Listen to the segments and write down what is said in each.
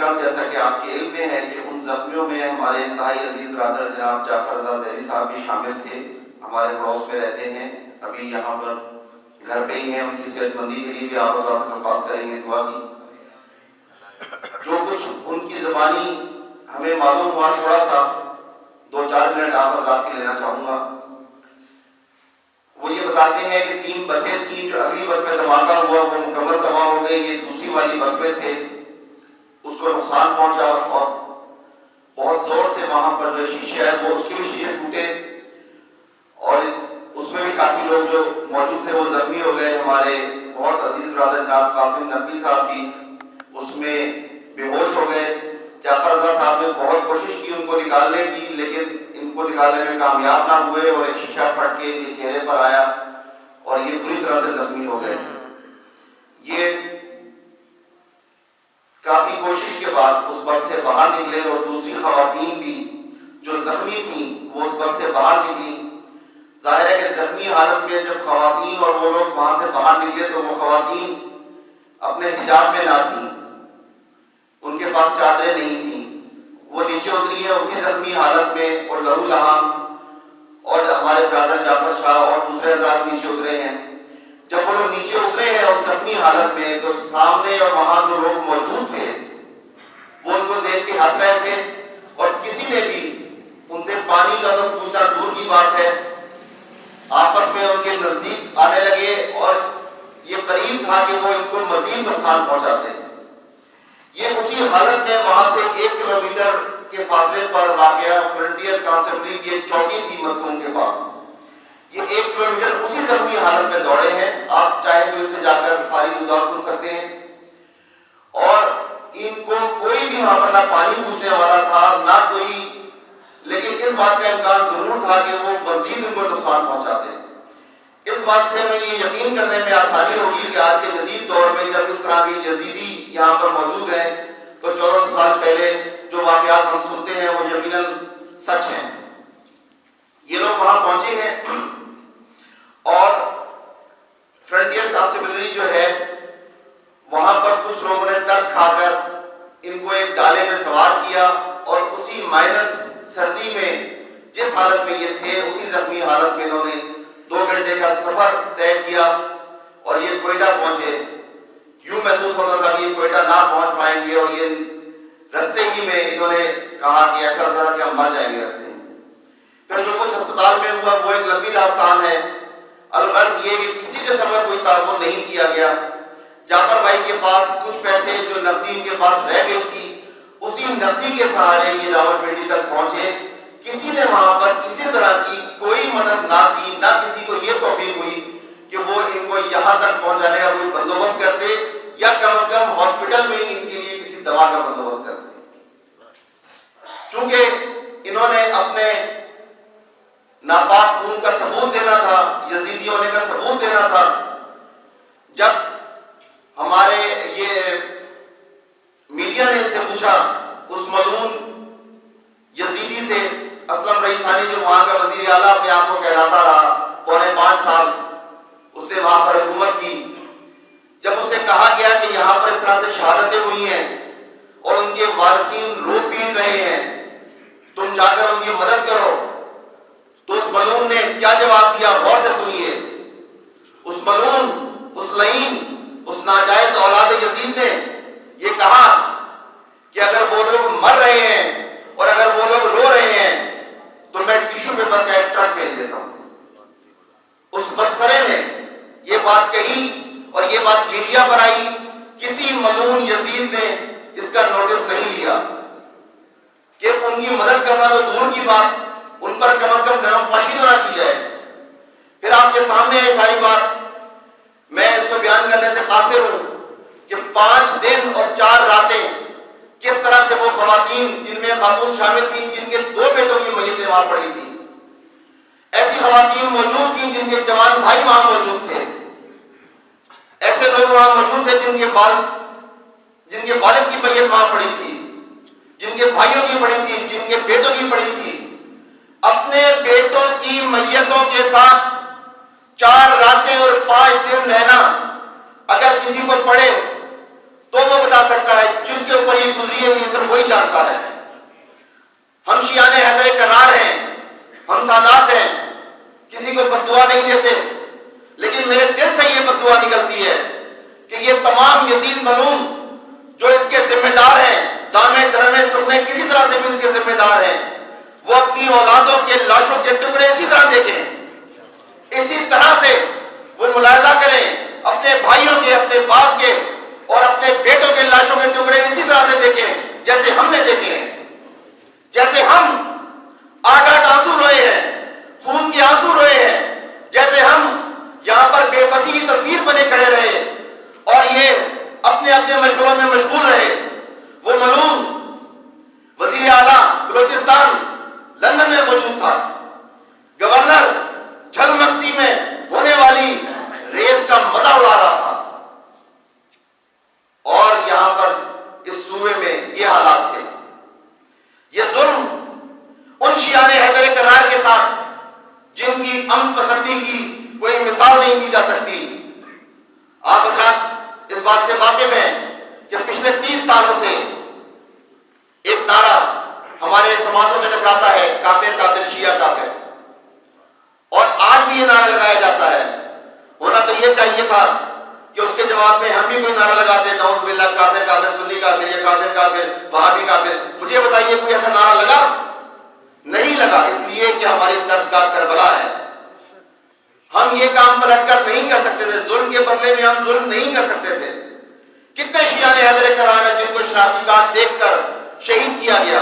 کرام جیسا کہ آپ کے علم میں ہے کہ ان زخمیوں میں ہمارے انتہائی عزیز برادر جناب جعفر رضا ذیلی صاحب بھی شامل تھے، ہمارے پڑوس میں رہتے ہیں، ابھی یہاں پر گھر پہ ہی ہیں، ان کی صحت مندی کے لیے بھی آپ سے درخواست کریں گے دعا کی۔ جو کچھ ان کی زبانی ہمیں معلوم ہوا تھوڑا سا 2-4 منٹ آپ حضرات کے لینا چاہوں گا۔ وہ یہ بتاتے ہیں کہ 3 بسیں تھیں، جو اگلی بس میں دھماکہ ہوا وہ مکمل تباہ ہو گئی، یہ دوسری والی بس میں تھے، اس کو نقصان پہنچا اور بہت زور سے وہاں پر جو شیشے ہے وہ اس کے بھی شیشے ٹوٹے اور اس میں بھی کافی لوگ جو موجود تھے وہ زخمی ہو گئے۔ ہمارے بہت عزیز برادر جناب قاسم نقوی صاحب بھی اس میں بے ہوش ہو گئے۔ جعفر رضا صاحب نے بہت کوشش کی ان کو نکالنے کی، لیکن ان کو نکالنے میں کامیاب نہ ہوئے اور ایک شیشہ پھٹ کے ان کے چہرے پر آیا اور یہ بری طرح سے زخمی ہو گئے۔ یہ کافی کوشش کے بعد اس بس سے باہر نکلے اور دوسری خواتین بھی جو زخمی تھیں وہ اس بس سے باہر نکلی۔ ظاہر ہے کہ زخمی حالت میں جب خواتین اور وہ لوگ وہاں سے باہر نکلے تو وہ خواتین اپنے حجاب میں نہ تھیں، ان کے پاس چادریں نہیں تھیں، وہ نیچے اتری ہیں اسی زخمی حالت میں اور لہو لہان، اور ہمارے برادر جعفر شاہ اور دوسرے حضرات نیچے اترے ہیں۔ جب وہ لوگ نیچے اترے ہیں اور زخمی حالت میں تو سامنے اور وہاں جو لوگ موجود تھے وہ ان کو دیکھ کے ہنس رہے تھے اور کسی نے بھی ان سے پانی کا تو پوچھنا دور کی بات ہے، آپس میں ان کے نزدیک آنے لگے اور یہ قریب تھا کہ وہ ان کو مزید نقصان پہنچاتے ہیں۔ یہ اسی حالت میں وہاں سے 1 کلومیٹر کے فاصلے پر واقع فرنٹیئر کانسٹیبلری کی ایک چوکی تھی مستون کے پاس، یہ 1 کلومیٹر اسی زخمی حالت میں دوڑے ہیں، آپ چاہیں تو ان سے جا کر ساری گزار سن سکتے ہیں۔ اور ان کو کوئی بھی وہاں پر نہ پانی پوچھنے والا تھا نہ کوئی، لیکن اس بات کا امکان ضرور تھا کہ وہ مزید ان کو نقصان پہنچاتے ہیں۔ اس بات سے ہمیں یہ یقین کرنے میں آسانی ہوگی کہ آج کے جدید دور میں جب اس طرح کے یزیدی یہاں پر موجود ہیں تو 1400 سال پہلے جو واقعات ہم سنتے ہیں وہ یقیناً سچ ہیں۔ یہ لوگ وہاں پہنچے ہیں اور فرنٹیئر کانسٹیبلری جو ہے وہاں پر کچھ لوگوں نے ترس کھا کر ان کو ایک ڈالے میں سوار کیا اور اسی مائنس سردی میں جس حالت میں یہ تھے اسی زخمی حالت میں انہوں نے 2 گھنٹے کا سفر طے کیا اور یہ کوئٹہ پہنچے۔ یوں محسوس ہوتا تھا کہ یہ کوئٹہ نہ پہنچ پائیں گے اور یہ رستے ہی میں انہوں نے کہا کہ ایسا لگتا تھا کہ ہم مر جائیں گے رستے میں۔ پھر جو کچھ ہسپتال میں ہوا وہ ایک لمبی داستان ہے، الغرض یہ کہ کسی قسم کا کوئی تعاون نہیں کیا گیا۔ جعفر بھائی کے پاس کچھ پیسے جو نقدی ان کے پاس رہ گئی تھی اسی نقدی کے سہارے یہ راولپنڈی تک پہنچے۔ کسی نے وہاں پر کسی طرح کی کوئی مدد نہ کی، نہ کسی کو یہ توفیق ہوئی کہ وہ ان کو یہاں تک پہنچانے کا کوئی بندوبست کرتے یا کم از کم ہاسپٹل میں ان کے لیے کسی دوا کا بندوبست کرتے۔ چونکہ انہوں نے اپنے ناپاک خون کا ثبوت دینا تھا، یزیدی ہونے کا ثبوت دینا تھا، جب ہمارے یہ میڈیا نے ان سے پوچھا اس ملعون یزیدی سے، اسلم رئیسانی جو وہاں کا وزیر اعلیٰ اپنے آپ کو کہلاتا رہا 4.5 سال اس نے وہاں پر حکومت کی، جب اس سے کہا گیا کہ یہاں پر اس طرح سے شہادتیں ہوئی ہیں اور ان کے وارثین رو پیٹ رہے ہیں، تم جا کر ان کی مدد کرو، تو اس ملعون نے کیا جواب دیا؟ غور سے سنیے۔ اس ملعون، اس لعین، اس ناجائز اولاد یزید نے یہ کہا کہ اگر وہ لوگ مر رہے ہیں اور اگر وہ لوگ رو رہے ہیں تو میں ٹیشو پیپر کا ایک ٹرک بھیج دیتا ہوں۔ اس مسخرے نے یہ بات کہی اور یہ بات میڈیا پر آئی، کسی ملعون یزید نے اس کا نوٹس نہیں لیا کہ ان کی مدد کرنا تو دور کی بات، ان پر کم از کم نرم پاشی نہ کی جائے۔ پھر آپ کے سامنے ہے ساری بات، میں اس کو بیان کرنے سے قاصر ہوں کہ 5 دن اور 4 راتیں کس طرح سے وہ خواتین جن میں خاتون شامل تھیں جن کے 2 بیٹوں کی میتیں وہاں پڑی تھیں، ایسی خواتین موجود تھیں جن کے جوان بھائی وہاں موجود تھے، ایسے لوگ وہاں موجود تھے جن کے والد کی میت وہاں پڑی تھی، جن کے بھائیوں کی پڑی تھی، جن کے بیٹوں کی پڑی تھی۔ اپنے بیٹوں کی میتوں کے ساتھ 4 راتیں اور 5 دن رہنا اگر کسی کو پڑے تو وہ بتا سکتا ہے جس کے اوپر یہ گزری ہے امام یزید ملعون جو اس کے ذمہ دار ہیں، دامے درمے سکنے کسی طرح سے بھی اس کے ذمہ دار ہیں، وہ اپنی اولادوں کے لاشوں کے ٹکڑے اسی طرح دیکھیں، اسی طرح سے وہ ملاحظہ کریں اپنے بھائیوں کے، اپنے باپ کے اور اپنے بیٹوں کے لاشوں کے ٹکڑے اسی طرح سے دیکھیں جیسے ہم نے دیکھے ہیں، جیسے ہم آٹھ آٹھ آنسو روئے ہیں، خون کے آنسو روئے ہیں، جیسے ہم یہاں پر بے بسی کی تصویر بنے کھڑے رہے اور یہ اپنے اپنے مشغلوں میں مشغول رہے۔ وہ ملعون وزیر اعلیٰ بلوچستان لندن میں موجود تھا، گورنر جھلمکسی میں ہونے والی ریس کا مزہ اڑا رہا تھا، اور یہاں پر اس صوبے میں یہ حالات تھے۔ یہ ظلم ان شیعان حیدر کرار کے ساتھ جن کی امن پسندی کی کوئی مثال نہیں دی جا سکتی۔ آپ حضرات اس بات سے واقف ہیں کہ پچھلے 30 سالوں سے ایک نعرہ ہمارے سماعتوں سے ٹکراتا ہے، کافر کافر شیعہ کافر، اور آج بھی یہ نعرہ لگایا جاتا ہے۔ ہونا تو یہ چاہیے تھا کہ اس کے جواب میں ہم بھی کوئی نعرہ لگاتے، نعوذ باللہ کافر کافر سنی کافر یا کافر کافر وہابی کافر۔ مجھے بتائیے کوئی ایسا نعرہ لگا؟ نہیں لگا، اس لیے کہ ہماری درسگاہ کربلا ہے۔ ہم یہ کام پلٹ کر نہیں کر سکتے تھے، ظلم کے بدلے میں ہم ظلم نہیں کر سکتے تھے۔ کتنے شیعان حیدر کرار ہیں جن کو شناختی کارڈ دیکھ کر شہید کیا گیا؟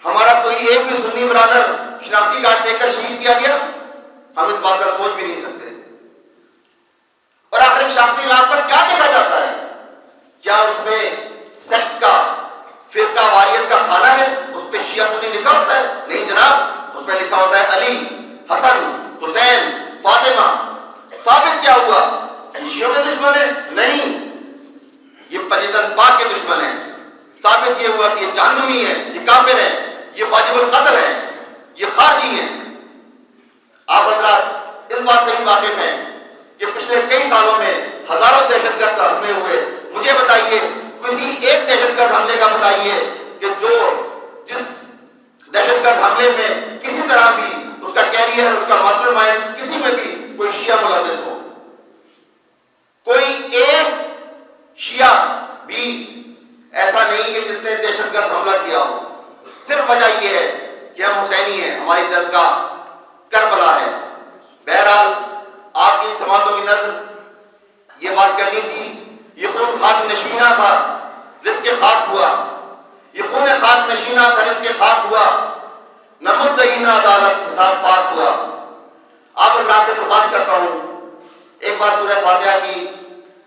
ہمارا کوئی ایک بھی سنی برادر شناختی کارڈ دیکھ کر شہید کیا گیا؟ ہم اس بات کا سوچ بھی نہیں سکتے۔ اور آخر شناختی کارڈ پر کیا دیکھا جاتا ہے؟ کیا اس میں سیکٹ کا، فرقہ واریت کا خانہ ہے؟ اس پہ شیعہ سنی لکھا ہوتا ہے؟ نہیں جناب، اس پہ لکھا ہوتا ہے علی، حسن، حسین، فاطمہ۔ ثابت کیا ہوا؟ یہ شیعوں کے دشمن ہیں؟ نہیں، یہ پجتن پاک کے دشمن ہیں۔ ثابت یہ ہوا کہ یہ جہنمی ہیں، یہ کافر ہیں، یہ واجب القتل ہیں، یہ خارجی ہیں۔ آپ حضرات اس بات سے بھی واقف ہیں کہ پچھلے کئی سالوں میں ہزاروں دہشت گرد حملے ہوئے۔ مجھے بتائیے کسی ایک دہشت گرد حملے کا بتائیے کہ جس دہشت گرد حملے میں کسی طرح بھی اس کا کیریئر، اس کا ماسٹر مائنڈ کسی میں بھی کوئی شیعہ ملوث ہو۔ کوئی ایک شیعہ بھی ایسا نہیں کہ جس نے دہشت گرد حملہ کیا ہو۔ صرف وجہ یہ ہے کہ ہم حسینی ہیں، ہماری درسگاہ کربلا ہے۔ بہرحال آپ کی سماعتوں کی نظر یہ بات کرنی تھی، یہ خون خاک نشینہ تھا، رزق خاک ہوا، یہ خون خاک نشینہ تھا، رزق خاک ہوا، نہ مدعی نہ عدالت، حساب پاک ہوا۔ آپ حضرات سے درخواست کرتا ہوں ایک بار سورہ فاتحہ کی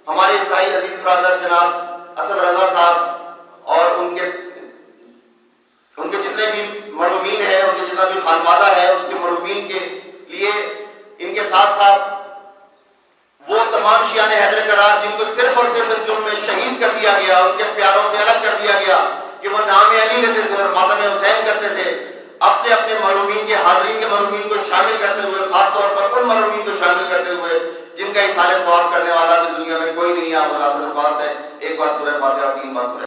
ہمارے انتہائی عزیز برادر جناب اسد رضا صاحب اور ان کے جتنے بھی مرحومین ہیں، ان کے جتنا بھی خانوادہ ہے اس کے مرحومین کے لیے، ان کے ساتھ ساتھ وہ تمام شیعان حیدر کرار جن کو صرف اور صرف اس جرم میں شہید کر دیا گیا، ان کے پیاروں سے الگ کر دیا گیا کہ وہ نام علی لیتے تھے اور ماتم حسین کرتے تھے، اپنے اپنے مرحومین کے، حاضرین کے مرحومین کو شامل کرتے ہوئے، خاص طور پر ان مرحومین کو شامل کرتے ہوئے جن کا اثار ثواب کرنے والا بھی دنیا میں کوئی نہیں ہے، آپ حضرات سے درخواست ہے ایک بار سورہ فاتحہ 3 بار سورہ